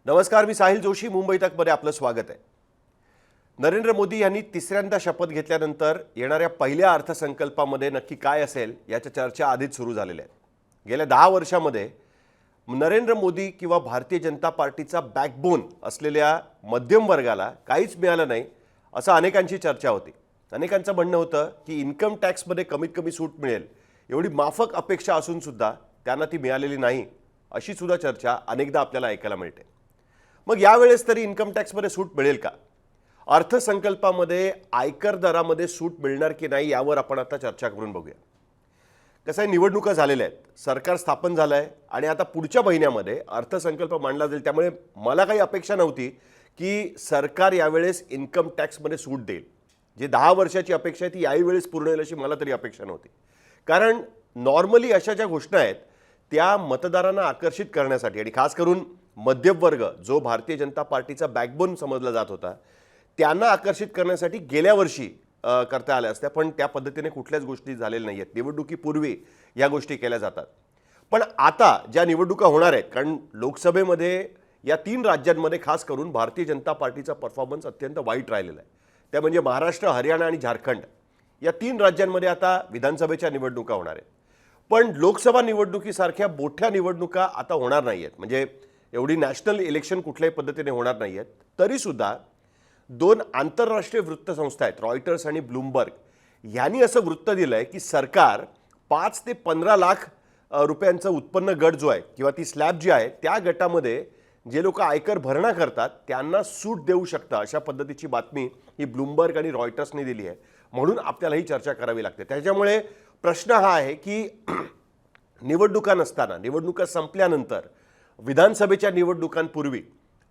नमस्कार, मी साहिल जोशी. मुंबई तकमध्ये आपलं स्वागत आहे. नरेंद्र मोदी यांनी तिसऱ्यांदा शपथ घेतल्यानंतर येणाऱ्या पहिल्या अर्थसंकल्पामध्ये नक्की काय असेल याच्या चर्चा आधीच सुरू झालेल्या आहेत. गेल्या 10 वर्षामध्ये नरेंद्र मोदी किंवा भारतीय जनता पार्टीचा बॅकबोन असलेल्या मध्यम वर्गाला काहीच मिळालं नाही असं अनेकांची चर्चा होती. अनेकांचं म्हणणं होतं की इन्कम टॅक्समध्ये कमीत कमी सूट मिळेल एवढी माफक अपेक्षा असून सुद्धा त्यांना ती मिळालेली नाही अशी सुद्धा चर्चा अनेकदा आपल्याला ऐकायला मिळते. मग यावेळेस तरी इन्कम टॅक्समध्ये सूट मिळेल का? अर्थसंकल्पामध्ये आयकर दरामध्ये सूट मिळणार की नाही यावर आपण आता चर्चा करून बघूया. कसं आहे, निवडणुका झालेल्या आहेत, सरकार स्थापन झालं आहे आणि आता पुढच्या महिन्यामध्ये अर्थसंकल्प मांडला जाईल. त्यामुळे मला काही अपेक्षा नव्हती की सरकार यावेळेस इन्कम टॅक्समध्ये सूट देईल. जे 10 वर्षाची अपेक्षा आहे ती याही वेळेस पूर्ण होईल अशी मला तरी अपेक्षा नव्हती. कारण नॉर्मली अशा ज्या घोषणा आहेत त्या मतदारांना आकर्षित करण्यासाठी आणि खास करून मध्यम वर्ग जो भारतीय जनता पार्टीचा बॅकबोन समजला जात होता त्यांना आकर्षित करण्यासाठी गेल्या वर्षी करता आल्या असत्या, पण त्या पद्धतीने कुठल्याच गोष्टी झालेल्या नाही आहेत. निवडणुकीपूर्वी या गोष्टी केल्या जातात. पण आता ज्या निवडणुका होणार आहेत, कारण लोकसभेमध्ये या 3 राज्यांमध्ये खास करून भारतीय जनता पार्टीचा परफॉर्मन्स अत्यंत वाईट राहिलेला आहे. त्या म्हणजे महाराष्ट्र, हरियाणा आणि झारखंड या 3 राज्यांमध्ये आता विधानसभेच्या निवडणुका होणार आहेत. पण लोकसभा निवडणुकीसारख्या मोठ्या निवडणुका आता होणार नाही आहेत. म्हणजे एवढी नॅशनल इलेक्शन कुठल्याही पद्धतीने होणार नाही आहेत. तरीसुद्धा 2 आंतरराष्ट्रीय वृत्तसंस्था आहेत, रॉयटर्स आणि ब्लूमबर्ग, यांनी असं वृत्त दिलं आहे की सरकार 5 ते 15 लाख रुपयांचं उत्पन्न गट जो आहे किंवा ती स्लॅब जी आहे त्या गटामध्ये जे लोक आयकर भरणा करतात त्यांना सूट देऊ शकतं अशा पद्धतीची बातमी ही ब्लूमबर्ग आणि रॉयटर्सने दिली आहे. म्हणून आपल्याला ही चर्चा करावी लागते. त्याच्यामुळे प्रश्न हा आहे की निवडणुका नसताना, निवडणुका संपल्यानंतर, विधानसभेच्या निवडणुकांपूर्वी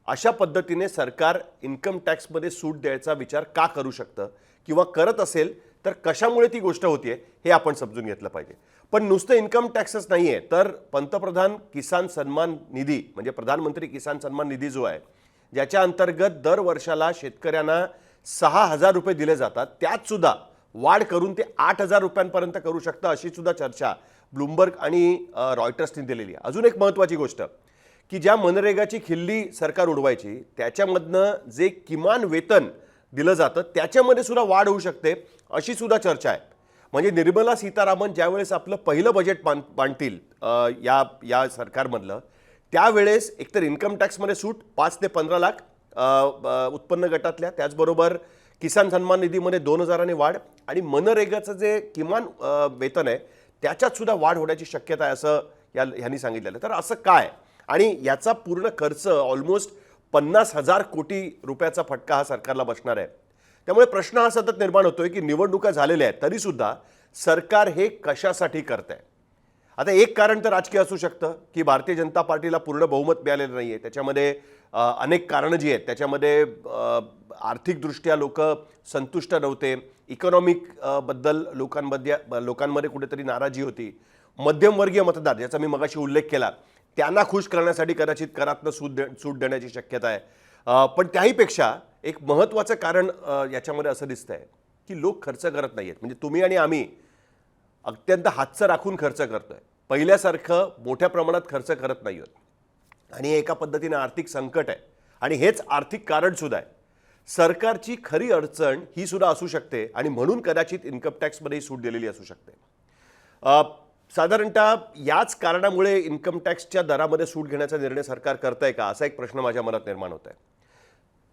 अशा पद्धतीने सरकार इन्कम टॅक्समध्ये सूट द्यायचा विचार का करू शकतं किंवा करत असेल तर कशामुळे ती गोष्ट होतीये हे आपण समजून घेतलं पाहिजे. पण नुसतं इन्कम टॅक्सच नाही आहे, तर पंतप्रधान किसान सन्मान निधी म्हणजे प्रधानमंत्री किसान सन्मान निधी जो आहे ज्याच्या अंतर्गत दर वर्षाला शेतकऱ्यांना 6,000 रुपये दिले जातात, त्यात सुद्धा वाढ करून ते 8,000 रुपयांपर्यंत करू शकतं अशी सुद्धा चर्चा ब्लूमबर्ग आणि रॉयटर्सनी दिलेली आहे. अजून एक महत्त्वाची गोष्ट की ज्या मनरेगाची खिल्ली सरकार उडवायची त्याच्यामधनं जे किमान वेतन दिलं जातं त्याच्यामध्ये सुद्धा वाढ होऊ शकते अशी सुद्धा चर्चा आहे. म्हणजे निर्मला सीतारामन ज्यावेळेस आपलं पहिलं बजेट मांडतील या सरकारमधलं, त्यावेळेस एकतर इन्कम टॅक्समध्ये सूट 5 ते 15 लाख उत्पन्न गटातल्या, त्याचबरोबर किसान सन्मान निधीमध्ये 2,000 वाढ आणि मनरेगाचं जे किमान वेतन आहे त्याच्यात सुद्धा वाढ होण्याची शक्यता आहे असं ह्यांनी सांगितलेलं. तर असं काय, आणि याचा पूर्ण खर्च ऑलमोस्ट 50,000 कोटी रुपयाचा फटका हा सरकारला बसणार आहे. त्यामुळे प्रश्न हा सतत निर्माण होतोय की निवडणुका झालेल्या आहेत तरीसुद्धा सरकार हे कशासाठी करत आहे. आता एक कारण तर राजकीय असू शकतं की भारतीय जनता पार्टीला पूर्ण बहुमत मिळालेलं नाही आहे. त्याच्यामध्ये अनेक कारणं जी आहेत, त्याच्यामध्ये आर्थिकदृष्ट्या लोक संतुष्ट नव्हते, इकॉनॉमिक बद्दल लोकांमध्ये कुठेतरी नाराजी होती, मध्यमवर्गीय मतदार ज्याचा मी मगाशी उल्लेख केला त्यांना खुश करण्यासाठी कदाचित करातनं सूट देण्याची शक्यता आहे. पण त्याहीपेक्षा एक महत्त्वाचं कारण याच्यामध्ये असं दिसतंय की लोक खर्च करत नाही आहेत. म्हणजे तुम्ही आणि आम्ही अत्यंत हातचं राखून खर्च करतोय, पहिल्यासारखं मोठ्या प्रमाणात खर्च करत नाही आहोत आणि एका पद्धतीने आर्थिक संकट आहे आणि हेच आर्थिक कारण सुद्धा आहे. सरकारची खरी अडचण ही सुद्धा असू शकते आणि म्हणून कदाचित इन्कम टॅक्समध्येही सूट दिलेली असू शकते. साधारणतः याच कारणामुळे इन्कम टॅक्सच्या दरामध्ये सूट घेण्याचा निर्णय सरकार करत आहे का असा एक प्रश्न माझ्या मनात निर्माण होत आहे.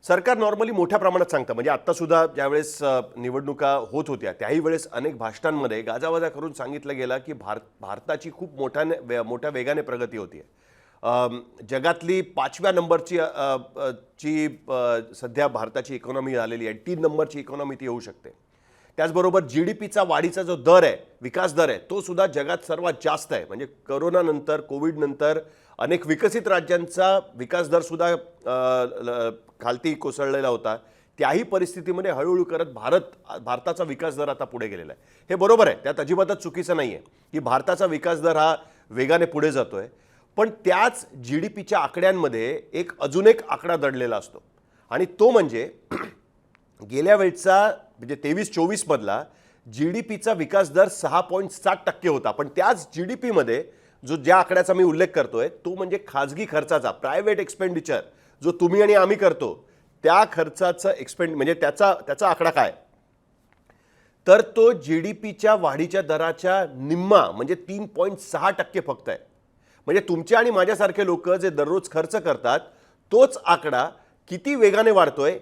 सरकार नॉर्मली मोठ्या प्रमाणात सांगतं, म्हणजे आत्तासुद्धा ज्यावेळेस निवडणुका होत होत्या त्याही वेळेस अनेक भाषणांमध्ये गाजावाजा करून सांगितलं गेलं की भारताची खूप मोठ्या वेगाने प्रगती होती आहे. जगातली 5व्या नंबरची सध्या भारताची इकॉनॉमी झालेली आहे, 3 नंबरची इकॉनॉमी ती होऊ शकते. त्याचबरोबर GDPचा वाढीचा जो दर आहे, विकास दर आहे, तो सुद्धा जगात सर्वात जास्त आहे. म्हणजे कोरोनानंतर, कोविडनंतर अनेक विकसित राज्यांचा विकास दर सुद्धा खालती कोसळलेला होता. त्याही परिस्थितीमध्ये हळूहळू करत भारताचा विकास दर आता पुढे गेलेला आहे. हे बरोबर आहे, त्यात अजिबातच चुकीचं नाही आहे की भारताचा विकास दर हा वेगाने पुढे जातोय. पण त्याच GDPच्या आकड्यांमध्ये अजून एक आकडा दडलेला असतो आणि तो म्हणजे गेल्या वेळचा म्हणजे 23-24 मधला GDPचा विकास दर 6.7% होता. पण त्याच GDPमध्ये ज्या आकड्याचा मी उल्लेख करतोय तो म्हणजे खाजगी खर्चाचा, प्रायव्हेट एक्सपेंडिचर जो तुम्ही आणि आम्ही करतो त्या खर्चाचं म्हणजे त्याचा आकडा काय, तर तो GDPच्या वाढीच्या दराच्या निम्मा म्हणजे 3.6% फक्त आहे. म्हणजे तुमच्या आणि माझ्यासारखे लोक जे दररोज खर्च करतात तोच आकडा किती वेगाने वाढतोय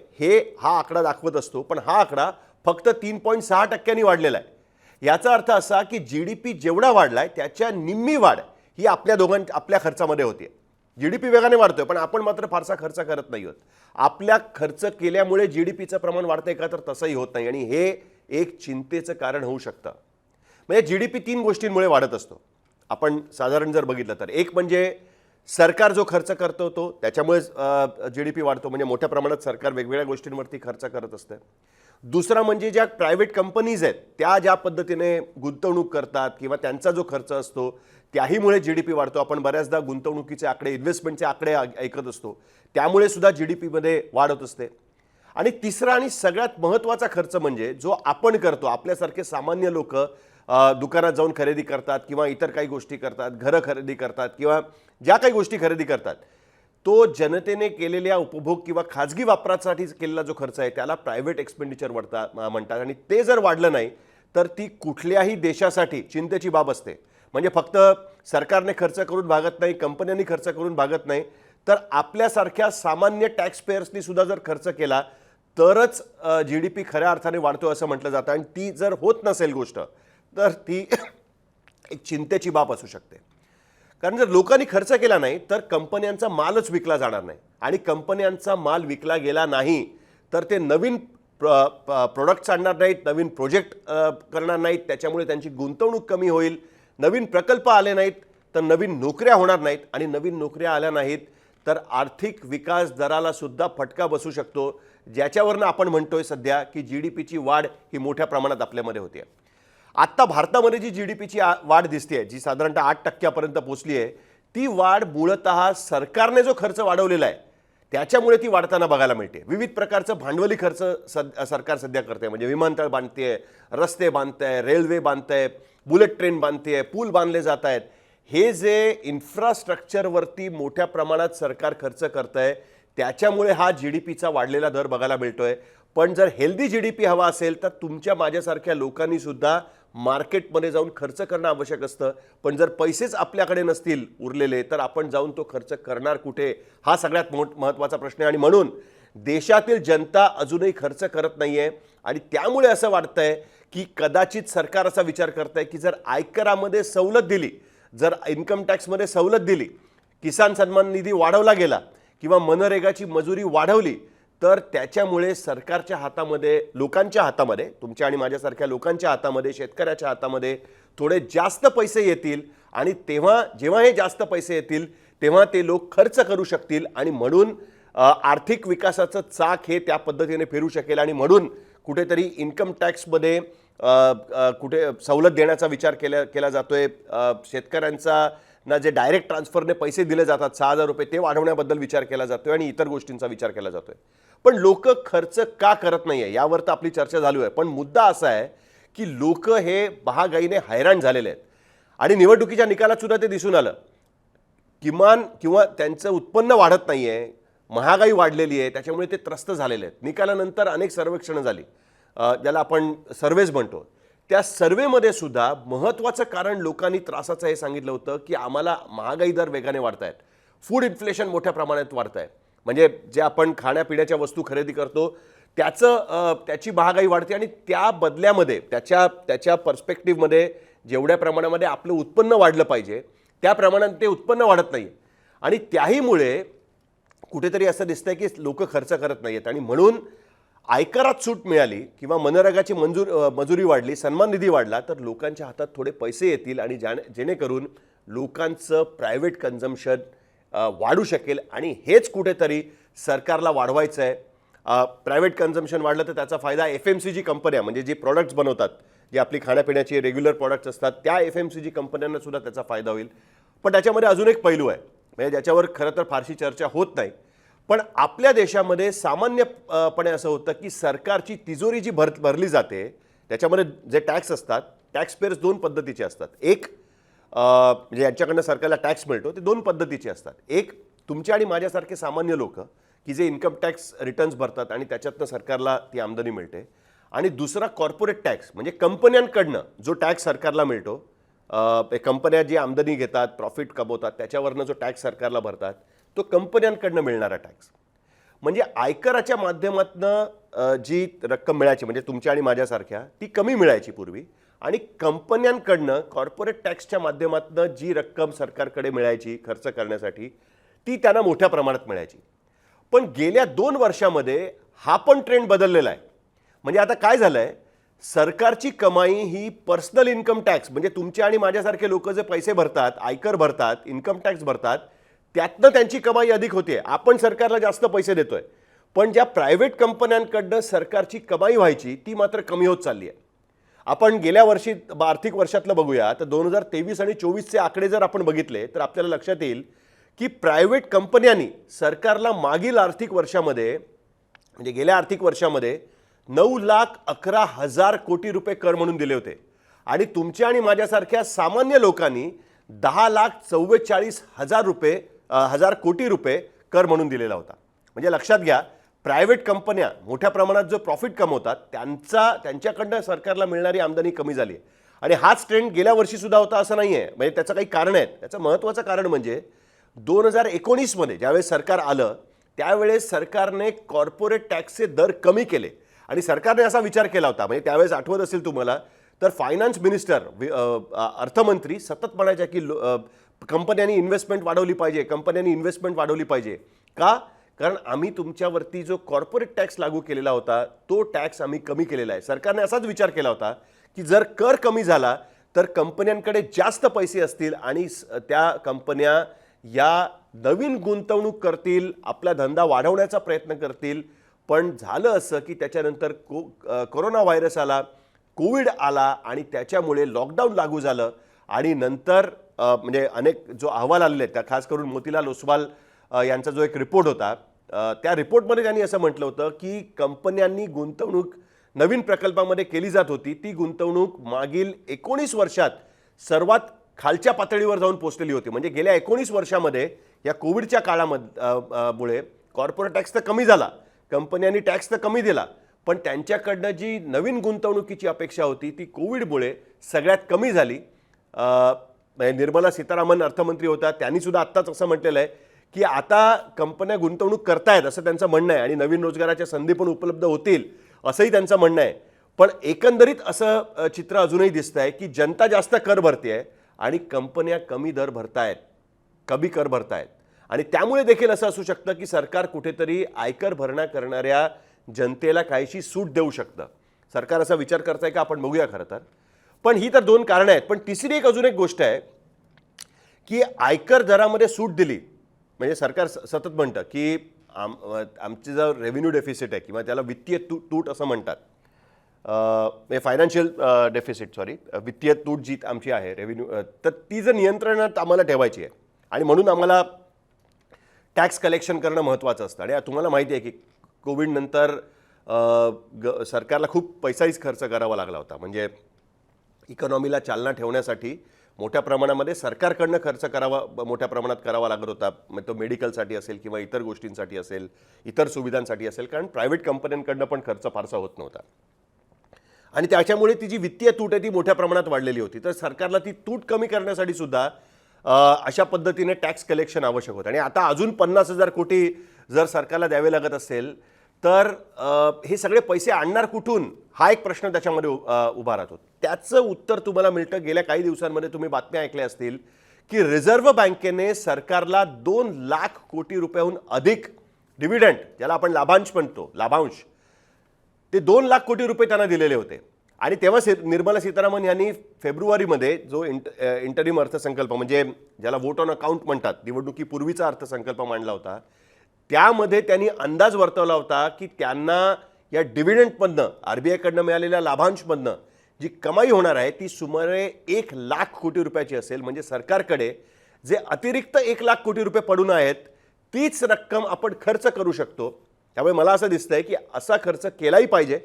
हा आकडा दाखवत असतो. पण हा आकडा फक्त 3.6%नी वाढलेला आहे. याचा अर्थ असा की GDP जेवढा वाढलाय त्याच्या निम्मी वाढ ही आपल्या खर्चामध्ये होते. GDP वेगाने वाढतोय पण आपण मात्र फारसा खर्च करत नाही आहोत. आपल्या खर्च केल्यामुळे GDPचं प्रमाण वाढतंय का, तर तसंही होत नाही. आणि हे एक चिंतेचं कारण होऊ शकतं. म्हणजे GDP 3 गोष्टींमुळे वाढत असतो. आपण साधारण जर बघितलं तर एक म्हणजे सरकार जो खर्च करतो तो त्याच्यामुळे GDP वाढतो. म्हणजे मोठ्या प्रमाणात सरकार वेगवेगळ्या गोष्टींवरती खर्च करत असते. दुसरा म्हणजे ज्या प्रायव्हेट कंपनीज आहेत त्या ज्या पद्धतीने गुंतवणूक करतात किंवा त्यांचा जो खर्च असतो त्याहीमुळे GDP वाढतो. आपण बऱ्याचदा गुंतवणुकीचे आकडे, इन्व्हेस्टमेंटचे आकडे ऐकत असतो, त्यामुळे सुद्धा GDPमध्ये वाढ होत असते. आणि तिसरा आणि सगळ्यात महत्त्वाचा खर्च म्हणजे जो आपण करतो, आपल्यासारखे सामान्य लोक दुकानात जाऊन खरेदी करतात किंवा इतर काही गोष्टी करतात, घरं खरेदी करतात किंवा ज्या काही गोष्टी खरेदी करतात, तो जनतेने केलेल्या उपभोग किंवा खाजगी वापरासाठी केलेला जो खर्च आहे त्याला प्रायव्हेट एक्सपेंडिचर म्हणतात. आणि ते जर वाढलं नाही तर ती कुठल्याही देशासाठी चिंतेची बाब असते. म्हणजे फक्त सरकारने खर्च करून भागत नाही, कंपन्यांनी खर्च करून भागत नाही, तर आपल्यासारख्या सामान्य टॅक्स पेयर्सनी सुद्धा जर खर्च केला तरच GDP खऱ्या अर्थाने वाढतो असं म्हटलं जातं. आणि ती जर होत नसेल गोष्ट तर ती एक चिंतेची बाब असू शकते. कारण जर लोकांनी खर्च केला नाही तर कंपन्यांचा मालच विकला जाणार नाही. आणि कंपन्यांचा माल विकला गेला नाही तर ते नवीन प्रोडक्ट्स आणणार नाहीत, नवीन प्रोजेक्ट करणार नाहीत, त्याच्यामुळे त्यांची गुंतवणूक कमी होईल. नवीन प्रकल्प आले नाहीत तर नवीन नोकऱ्या होणार नाहीत. आणि नवीन नोकऱ्या आल्या नाहीत तर आर्थिक विकास दराला सुद्धा फटका बसू शकतो, ज्याच्यावरनं आपण म्हणतोय सध्या की GDPची वाढ ही मोठ्या प्रमाणात आपल्यामध्ये होते. आत्ता भारतामध्ये जी GDPची वाढ दिसते, जी साधारणतः 8% पोहोचली आहे, ती वाढ मूळतः सरकारने जो खर्च वाढवलेला आहे त्याच्यामुळे ती वाढताना बघायला मिळते. विविध प्रकारचं भांडवली खर्च सरकार सध्या करते. म्हणजे विमानतळ बांधते, रस्ते बांधते, रेल्वे बांधते, बुलेट ट्रेन बांधते, पूल बांधले जात आहेत. हे जे इन्फ्रास्ट्रक्चरवरती मोठ्या प्रमाणात सरकार खर्च करत आहे त्याच्यामुळे हा GDPचा वाढलेला दर बघायला मिळतोय. पण जर हेल्दी GDP हवा असेल तर तुमच्या माझ्यासारख्या लोकांनी सुद्धा मार्केटमध्ये जाऊन खर्च करणं आवश्यक असतं. पण जर पैसेच आपल्याकडे नसतील उरलेले तर आपण जाऊन तो खर्च करणार कुठे, हा सगळ्यात महत्त्वाचा प्रश्न आहे. आणि म्हणून देशातील जनता अजूनही खर्च करत नाहीये. आणि त्यामुळे असं वाटतंय की कदाचित सरकार असा विचार करतंय की जर आयकरामध्ये सवलत दिली, जर इन्कम टॅक्समध्ये सवलत दिली, किसान सन्मान निधी वाढवला गेला किंवा मनरेगाची मजुरी वाढवली तर त्याच्यामुळे सरकारच्या हातामध्ये, लोकांच्या हातामध्ये, तुमच्या आणि माझ्यासारख्या लोकांच्या हातामध्ये, शेतकऱ्याच्या हातामध्ये थोडे जास्त पैसे येतील. आणि जेव्हा हे जास्त पैसे येतील तेव्हा ते लोक खर्च करू शकतील. आणि म्हणून आर्थिक विकासाचं चाक हे त्या पद्धतीने फिरू शकेल. आणि म्हणून कुठेतरी इन्कम टॅक्समध्ये कुठे सवलत देण्याचा विचार केला जातोय. शेतकऱ्यांचा ना जे डायरेक्ट ट्रान्सफरने पैसे दिले जातात 6,000 रुपये, ते वाढवण्याबद्दल विचार केला जातोय आणि इतर गोष्टींचा विचार केला जातोय. पण लोक खर्च का करत नाहीये यावर तर आपली चर्चा झाली आहे. पण मुद्दा असा आहे की लोक हे महागाईने हैराण झालेले आहेत. आणि निवडणुकीच्या निकालात सुद्धा ते दिसून आलं. किंवा त्यांचं उत्पन्न वाढत नाहीये, महागाई वाढलेली आहे, त्याच्यामुळे ते त्रस्त झालेले आहेत. निकालानंतर अनेक सर्वेक्षणं झाली, ज्याला आपण सर्वेज म्हणतो. त्या सर्वेमध्ये सुद्धा महत्त्वाचं कारण लोकांनी त्रासाचं हे सांगितलं होतं की आम्हाला महागाई दर वेगाने वाढत आहेत, फूड इन्फ्लेशन मोठ्या प्रमाणात वाढत आहे. म्हणजे जे आपण खाण्यापिण्याच्या वस्तू खरेदी करतो त्याची महागाई वाढते. आणि त्या बदल्यामध्ये त्याच्या पर्स्पेक्टिव्हमध्ये जेवढ्या प्रमाणामध्ये आपलं उत्पन्न वाढलं पाहिजे त्या प्रमाणात ते उत्पन्न वाढत नाही. आणि त्याहीमुळे कुठेतरी असं दिसतंय की लोक खर्च करत नाहीत. आणि म्हणून आयकरात सूट मिळाली किंवा मनरेगाची मजुरी वाढली, सन्मान निधी वाढला तर लोकांच्या हातात थोडे पैसे येतील. आणि जेणेकरून लोकांचं प्रायव्हेट कन्झम्पशन वाढू शकेल. आणि हेच कुठेतरी सरकारला वाढवायचं आहे. प्रायव्हेट कन्झम्पशन वाढलं तर त्याचा फायदा FMCG कंपन्या, म्हणजे जी प्रॉडक्ट्स बनवतात, जी आपली खाण्यापिण्याची रेग्युलर प्रॉडक्ट्स असतात, त्या FMCG कंपन्यांना सुद्धा त्याचा फायदा होईल. पण त्याच्यामध्ये अजून एक पैलू आहे, म्हणजे ज्याच्यावर खरं तर फारशी चर्चा होत नाही. पण आपल्या देशामध्ये सामान्यपणे असं होतं की सरकारची तिजोरी जी भरली जाते त्याच्यामध्ये जे टॅक्स असतात, टॅक्स पेयर्स 2 पद्धतीचे असतात. एक म्हणजे यांच्याकडनं सरकारला टॅक्स मिळतो ते 2 पद्धतीचे असतात. एक, तुमच्या आणि माझ्यासारखे सामान्य लोक की जे इन्कम टॅक्स रिटर्न्स भरतात आणि त्याच्यातनं सरकारला ती आमदनी मिळते. आणि दुसरा कॉर्पोरेट टॅक्स म्हणजे कंपन्यांकडनं जो टॅक्स सरकारला मिळतो. कंपन्या जी आमदनी घेतात, प्रॉफिट कमवतात, त्याच्यावरनं जो टॅक्स सरकारला भरतात तो कंपन्यांकडनं मिळणारा टॅक्स. म्हणजे आयकराच्या माध्यमातनं जी रक्कम मिळायची म्हणजे तुमच्या आणि माझ्यासारख्या ती कमी मिळायची पूर्वी, आणि कंपन्यांकडनं कॉर्पोरेट टॅक्सच्या माध्यमातनं जी रक्कम सरकारकडे मिळायची खर्च करण्यासाठी ती त्यांना मोठ्या प्रमाणात मिळायची. पण गेल्या 2 वर्षामध्ये हा पण ट्रेंड बदललेला आहे. म्हणजे आता काय झालंय, सरकारची कमाई ही पर्सनल इन्कम टॅक्स म्हणजे तुमचे आणि माझ्यासारखे लोक जे पैसे भरतात, आयकर भरतात, इन्कम टॅक्स भरतात, त्यातनं त्यांची कमाई अधिक होते. आपण सरकारला जास्त पैसे देतोय, पण ज्या प्रायव्हेट कंपन्यांकडनं सरकारची कमाई व्हायची ती मात्र कमी होत चालली आहे. आपण गेल्या वर्षी आर्थिक वर्षातलं बघूया तर 2023 आणि 24चे आकडे जर आपण बघितले तर आपल्याला लक्षात येईल की प्रायव्हेट कंपन्यांनी सरकारला मागील आर्थिक वर्षामध्ये म्हणजे गेल्या आर्थिक वर्षामध्ये 9,11,000 कोटी रुपये कर म्हणून दिले होते, आणि तुमच्या आणि माझ्यासारख्या सामान्य लोकांनी 10,44,000 कोटी रुपये कर म्हणून दिलेला होता. म्हणजे लक्षात घ्या, प्रायव्हेट कंपन्या मोठ्या प्रमाणात जो प्रॉफिट कमवतात त्यांच्याकडनं सरकारला मिळणारी आमदनी कमी झाली. आणि हाच ट्रेंड गेल्या वर्षी सुद्धा होता असं नाही आहे. म्हणजे त्याचं काही कारण आहे. त्याचं महत्त्वाचं कारण म्हणजे 2019 मध्ये ज्यावेळेस सरकार आलं त्यावेळेस सरकारने कॉर्पोरेट टॅक्सचे दर कमी केले. आणि सरकारने असा विचार केला होता, म्हणजे त्यावेळेस आठवत असेल तुम्हाला तर फायनान्स मिनिस्टर अर्थमंत्री सतत म्हणायचे की कंपन्यांनी इन्व्हेस्टमेंट वाढवली पाहिजे, कंपन्यांनी इन्व्हेस्टमेंट वाढवली पाहिजे. का? कारण आम्ही तुमच्यावरती जो कॉर्पोरेट टॅक्स लागू केलेला होता तो टॅक्स आम्ही कमी केलेला आहे. सरकारने असाच विचार केला होता की जर कर कमी झाला तर कंपन्यांकडे जास्त पैसे असतील आणि त्या कंपन्या या नवीन गुंतवणूक करतील, आपला धंदा वाढवण्याचा प्रयत्न करतील. पण झालं असं की त्याच्यानंतर कोरोना व्हायरस आला, कोविड आला आणि त्याच्यामुळे लॉकडाऊन लागू झालं. आणि नंतर म्हणजे अनेक जो अहवाल आलेले त्या खास करून मोतीलाल ओसवाल यांचा जो एक रिपोर्ट होता त्या रिपोर्टमध्ये त्यांनी असं म्हटलं होतं की कंपन्यांनी गुंतवणूक नवीन प्रकल्पामध्ये केली जात होती ती गुंतवणूक मागील 19 वर्षात सर्वात खालच्या पातळीवर जाऊन पोहोचलेली होती. म्हणजे गेल्या 19 वर्षामध्ये या कोविडच्या काळामुळे कॉर्पोरेट टॅक्स तर कमी झाला, कंपन्यांनी टॅक्स तर कमी दिला, पण त्यांच्याकडनं जी नवीन गुंतवणुकीची अपेक्षा होती ती कोविडमुळे सगळ्यात कमी झाली. निर्मला सीतारामन अर्थमंत्री होता, त्यांनी सुद्धा आत्ताच असं म्हटलेलं आहे की आता कंपन्या गुंतवणूक करतायत असं त्यांचं म्हणणं आहे आणि नवीन रोजगाराच्या संधी पण उपलब्ध होतील असंही त्यांचं म्हणणं आहे. पण एकंदरीत असं चित्र अजूनही दिसतं आहे की जनता जास्त कर भरते आणि कंपन्या कमी दर भरतायत, कमी कर भरतायत. आणि त्यामुळे देखील असं असू शकतं की सरकार कुठेतरी आयकर भरणा करणाऱ्या जनतेला काहीशी सूट देऊ शकतं. सरकार असा विचार करताय का आपण बघूया खरं तर. पण ही तर 2 कारणं आहेत. पण तिसरी एक अजून एक गोष्ट आहे की आयकर दरामध्ये सूट दिली म्हणजे सरकार सतत म्हणतं की आमचे जो रेव्हेन्यू डेफिसिट आहे किंवा त्याला वित्तीय तूट असं म्हणतात, फायनान्शियल डेफिसिट वित्तीय तूट जी आमची आहे रेव्हेन्यू, तर ती जर नियंत्रणात आम्हाला ठेवायची आहे आणि म्हणून आम्हाला टॅक्स कलेक्शन करणं महत्त्वाचं असतं. आणि तुम्हाला माहिती आहे की कोविडनंतर सरकारला खूप पैसाहीच खर्च करावा लागला होता. म्हणजे इकॉनॉमीला चालना ठेवण्यासाठी मोठ्या प्रमाणामध्ये सरकारकडनं खर्च मोठ्या प्रमाणात करावा लागत होता. मग तो मेडिकलसाठी असेल किंवा इतर गोष्टींसाठी असेल, इतर सुविधांसाठी असेल, कारण प्रायव्हेट कंपन्यांकडनं पण खर्च फारसा होत नव्हता. आणि त्याच्यामुळे ती जी वित्तीय तूट आहे ती मोठ्या प्रमाणात वाढलेली होती. तर सरकारला ती तूट कमी करण्यासाठी सुद्धा अशा पद्धतीने टॅक्स कलेक्शन आवश्यक होतं. आणि आता अजून 50,000 कोटी जर सरकारला द्यावे लागत असेल तर हे सगळे पैसे आणणार कुठून हा एक प्रश्न त्याच्यामध्ये उभा राहतो. त्याचं उत्तर तुम्हाला मिळतं गेल्या काही दिवसांमध्ये तुम्ही बातम्या ऐकल्या असतील की रिझर्व्ह बँकेने सरकारला 2 लाख कोटी रुपयाहून अधिक डिव्हिडंड, ज्याला आपण लाभांश म्हणतो, लाभांश, ते 2 लाख कोटी रुपये त्यांना दिलेले होते. आणि तेव्हा निर्मला सीतारामन यांनी फेब्रुवारीमध्ये जो इंटरिम अर्थसंकल्प म्हणजे ज्याला वोट ऑन अकाउंट म्हणतात, निवडणुकीपूर्वीचा अर्थसंकल्प मांडला होता, त्यामध्ये त्यांनी अंदाज वर्तवला होता की त्यांना या डिव्हिडंडमधनं, आरबीआयकडनं मिळालेल्या लाभांशमधनं जी कमाई होणार आहे ती सुमारे 1 लाख कोटी रुपयाची असेल. म्हणजे सरकारकडे जे अतिरिक्त 1 लाख कोटी रुपये पडून आहेत तीच रक्कम आपण खर्च करू शकतो. त्यामुळे मला असं दिसतंय की असा खर्च केलाही पाहिजे,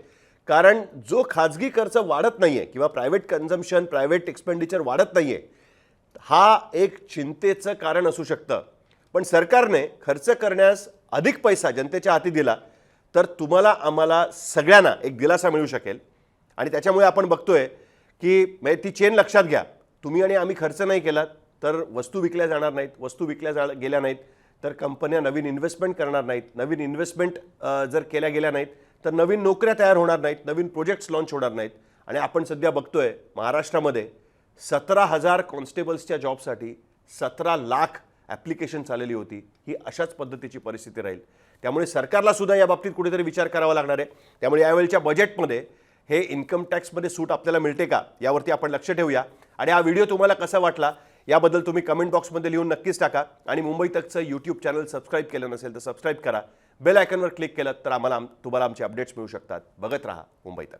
कारण जो खाजगी खर्च वाढत नाहीये किंवा प्रायव्हेट कन्झम्पशन, प्रायव्हेट एक्सपेंडिचर वाढत नाहीये, हा एक चिंतेचं कारण असू शकतं. पण सरकारने खर्च करण्यास अधिक पैसा जनतेच्या हाती दिला तर तुम्हाला आम्हाला सगळ्यांना एक दिलासा मिळू शकेल. आणि त्याच्यामुळे आपण बघतोय की म्हणजे ती चेन लक्षात घ्या. तुम्ही आणि आम्ही खर्च नाही केला तर वस्तू विकल्या जाणार नाहीत. वस्तू विकल्या गेल्या नाहीत तर कंपन्या नवीन इन्व्हेस्टमेंट करणार नाहीत. नवीन इन्व्हेस्टमेंट जर केल्या गेल्या नाहीत तर नवीन नोकऱ्या तयार होणार नाहीत. नवीन प्रोजेक्ट्स लॉन्च होणार नाहीत. आणि आपण सध्या बघतोय महाराष्ट्रामध्ये 17,000 कॉन्स्टेबल्सच्या जॉबसाठी 17 लाख ॲप्लिकेशन आलेली होती. ही अशाच पद्धतीची परिस्थिती राहील. त्यामुळे सरकारला सुद्धा या बाबतीत कुठेतरी विचार करावा लागणार आहे. त्यामुळे यावेळच्या बजेटमध्ये हे इन्कम टॅक्समध्ये सूट आपल्याला मिळते का यावरती आपण लक्ष ठेवूया. आणि हा व्हिडिओ तुम्हाला कसा वाटला याबद्दल तुम्ही कमेंट बॉक्समध्ये लिहून नक्कीच टाका. आणि मुंबई तकचं यूट्यूब चॅनल सबस्क्राईब केलं नसेल तर सबस्क्राईब करा. बेल आयकॉनवर क्लिक केलं तर तुम्हाला आमचे अपडेट्स मिळू शकतात. बघत राहा मुंबई तक.